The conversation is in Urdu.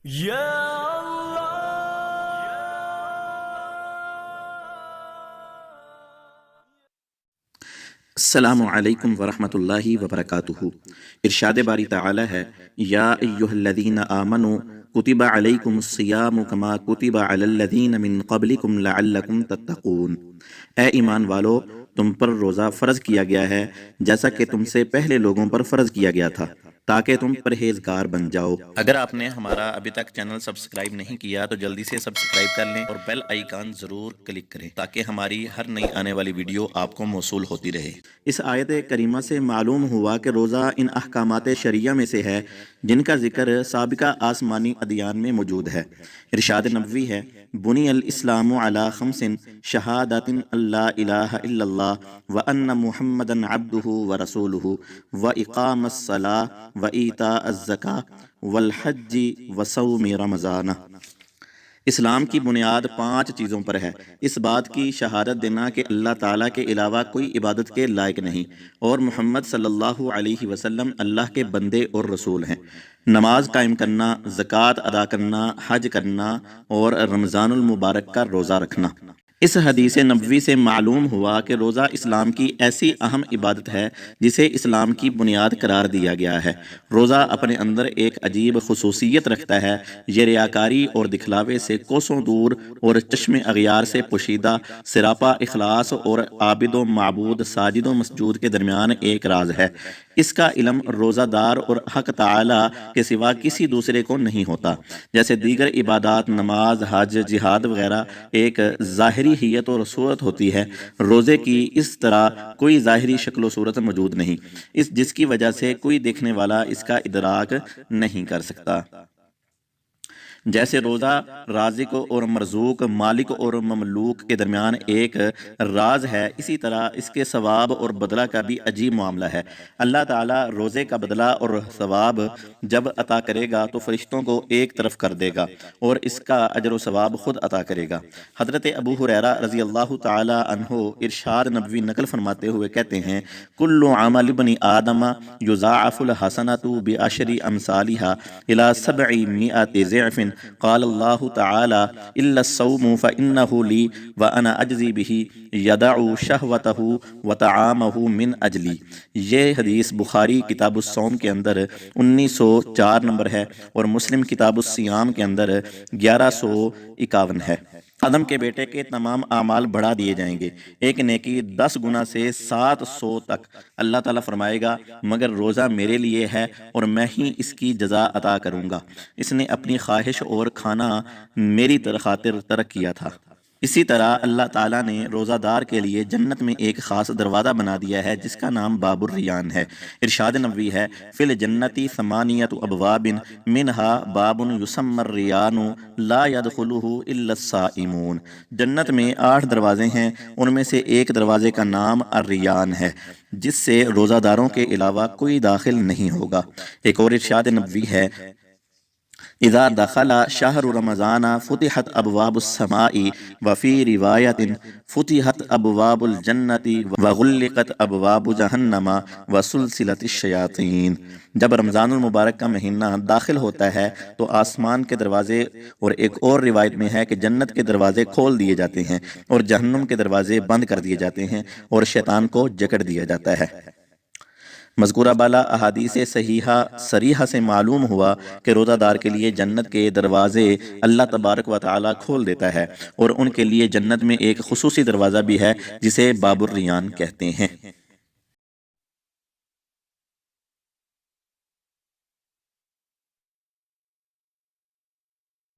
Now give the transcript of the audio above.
یا السلام علیکم ورحمۃ اللہ وبرکاتہ۔ ارشاد باری تعالی ہے، یا ایہا الذین آمنوا کتب علیکم الصیام کما کتب علی الذین من قبلکم لعلکم تتقون۔ اے ایمان والو، تم پر روزہ فرض کیا گیا ہے جیسا کہ تم سے پہلے لوگوں پر فرض کیا گیا تھا، تاکہ تم پرہیزگار بن جاؤ۔ اگر آپ نے ہمارا ابھی تک چینل سبسکرائب نہیں کیا تو جلدی سے سبسکرائب کر لیں اور بیل آئیکن ضرور کلک کریں تاکہ ہماری ہر نئی آنے والی ویڈیو آپ کو موصول ہوتی رہے۔ اس آیت کریمہ سے معلوم ہوا کہ روزہ ان احکامات شرعیہ میں سے ہے جن کا ذکر سابقہ آسمانی ادیان میں موجود ہے۔ ارشاد نبوی ہے، بنی الاسلام علی خمس شہادت اللہ الہ الا اللہ وان محمدا عبدہ ورسولہ واقام الصلاۃ وایتاء الزکاۃ والحج وصوم رمضان۔ اسلام کی بنیاد 5 چیزوں پر ہے۔ اس بات کی شہادت دینا کہ اللہ تعالیٰ کے علاوہ کوئی عبادت کے لائق نہیں اور محمد صلی اللہ علیہ وسلم اللہ کے بندے اور رسول ہیں، نماز قائم کرنا، زکوٰۃ ادا کرنا، حج کرنا اور رمضان المبارک کا روزہ رکھنا۔ اس حدیث نبوی سے معلوم ہوا کہ روزہ اسلام کی ایسی اہم عبادت ہے جسے اسلام کی بنیاد قرار دیا گیا ہے۔ روزہ اپنے اندر ایک عجیب خصوصیت رکھتا ہے، یہ ریاکاری اور دکھلاوے سے کوسوں دور اور چشم اغیار سے پوشیدہ، سراپا اخلاص اور عابد و معبود، ساجد و مسجود کے درمیان ایک راز ہے۔ اس کا علم روزہ دار اور حق تعالی کے سوا کسی دوسرے کو نہیں ہوتا۔ جیسے دیگر عبادات، نماز، حج، جہاد وغیرہ ایک ظاہری حیت اور صورت ہوتی ہے، روزے کی اس طرح کوئی ظاہری شکل و صورت موجود نہیں، جس کی وجہ سے کوئی دیکھنے والا اس کا ادراک نہیں کر سکتا۔ جیسے روزہ رازق اور مرزوق، مالک اور مملوک کے درمیان ایک راز ہے، اسی طرح اس کے ثواب اور بدلہ کا بھی عجیب معاملہ ہے۔ اللہ تعالیٰ روزے کا بدلہ اور ثواب جب عطا کرے گا تو فرشتوں کو ایک طرف کر دے گا اور اس کا اجر و ثواب خود عطا کرے گا۔ حضرت ابو ہریرہ رضی اللہ تعالی عنہ ارشاد نبوی نقل فرماتے ہوئے کہتے ہیں، کل عمل ابن آدم یضاعف الحسنۃ بعشر امثالها الى 700 ضعف قال اللہ تعالی الا الصوم فانہ لی وانا اجزی بہ یدع شہوتہ وطعامہ من اجلی۔ یہ حدیث بخاری کتاب الصوم کے اندر 1904 نمبر ہے اور مسلم کتاب الصیام کے اندر 1151 ہے۔ آدم کے بیٹے کے تمام اعمال بڑھا دیے جائیں گے، ایک نیکی 10 گنا سے 700 تک۔ اللہ تعالیٰ فرمائے گا، مگر روزہ میرے لیے ہے اور میں ہی اس کی جزا عطا کروں گا، اس نے اپنی خواہش اور کھانا میری خاطر ترک کیا تھا۔ اسی طرح اللہ تعالیٰ نے روزہ دار کے لیے جنت میں ایک خاص دروازہ بنا دیا ہے جس کا نام باب الریان ہے۔ ارشاد نبوی ہے، فی الجنت 8 ابواب منہا باب یسمی الریان لا يدخلہ الا الصائمون۔ جنت میں 8 دروازے ہیں، ان میں سے ایک دروازے کا نام الریان ہے جس سے روزہ داروں کے علاوہ کوئی داخل نہیں ہوگا۔ ایک اور ارشاد نبوی ہے، اذا دخل شہر رمضان فتحت ابواب السماء وفی روایت فتحت ابواب الجنت وغلقت ابواب جہنم وسلسلت الشیاطین۔ جب رمضان المبارک کا مہینہ داخل ہوتا ہے تو آسمان کے دروازے، اور ایک اور روایت میں ہے کہ جنت کے دروازے کھول دیے جاتے ہیں اور جہنم کے دروازے بند کر دیے جاتے ہیں اور شیطان کو جکڑ دیا جاتا ہے۔ مذکورہ بالا احادیث صحیحہ صریحہ سے معلوم ہوا کہ روزہ دار کے لیے جنت کے دروازے اللہ تبارک و تعالی کھول دیتا ہے اور ان کے لیے جنت میں ایک خصوصی دروازہ بھی ہے جسے باب الریان کہتے ہیں۔